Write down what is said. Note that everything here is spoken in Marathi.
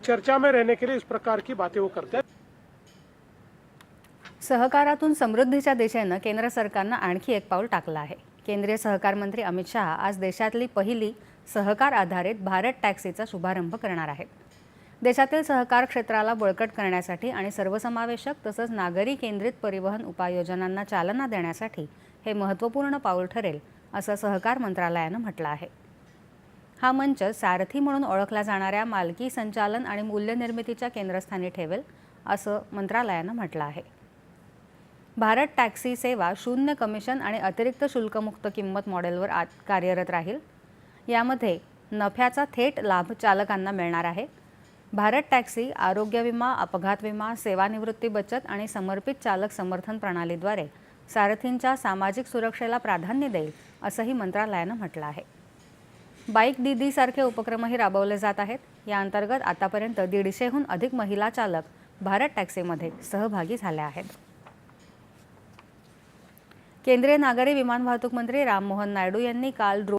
चर्चा में रहने के लिए इस प्रकार की बातें वो करते हैं। सहकारातून समृद्धीच्या दिशेनं केंद्र सरकारनं आणखी एक पाऊल टाकलं आहे। केंद्रीय सहकार मंत्री अमित शहा आज देशातली पहिली सहकार आधारित भारत टॅक्सीचा शुभारंभ करणार आहेत। देशातील सहकार क्षेत्राला बळकट करण्यासाठी आणि सर्वसमावेशक तसंच नागरी केंद्रित परिवहन उपाययोजनांना चालना देण्यासाठी हे महत्त्वपूर्ण पाऊल ठरेल, असं सहकार मंत्रालयानं म्हटलं आहे। हा मंच सारथी म्हणून ओळखला जाणाऱ्या मालकी संचालन आणि मूल्य निर्मितीच्या केंद्रस्थानी ठेवेल, असं मंत्रालयानं म्हटलं आहे। भारत टॅक्सी सेवा शून्य कमिशन आणि अतिरिक्त शुल्कमुक्त किंमत मॉडेलवर कार्यरत राहील। यामध्ये नफ्याचा थेट लाभ चालकांना मिळणार आहे। भारत टॅक्सी आरोग्य विमा, अपघात विमा, सेवानिवृत्ती बचत आणि समर्पित चालक समर्थन प्रणालीद्वारे सारथींच्या सामाजिक सुरक्षेला प्राधान्य देईल, असंही मंत्रालयानं म्हटलं आहे। बाईक दीदी सारखे उपक्रमही राबवले जात आहेत। या अंतर्गत आतापर्यंत 150हून अधिक महिला चालक भारत टॅक्सीमध्ये सहभागी झाल्या आहेत। केंद्रीय नागरी विमान वाहतूक मंत्री राममोहन नायडू यांनी काल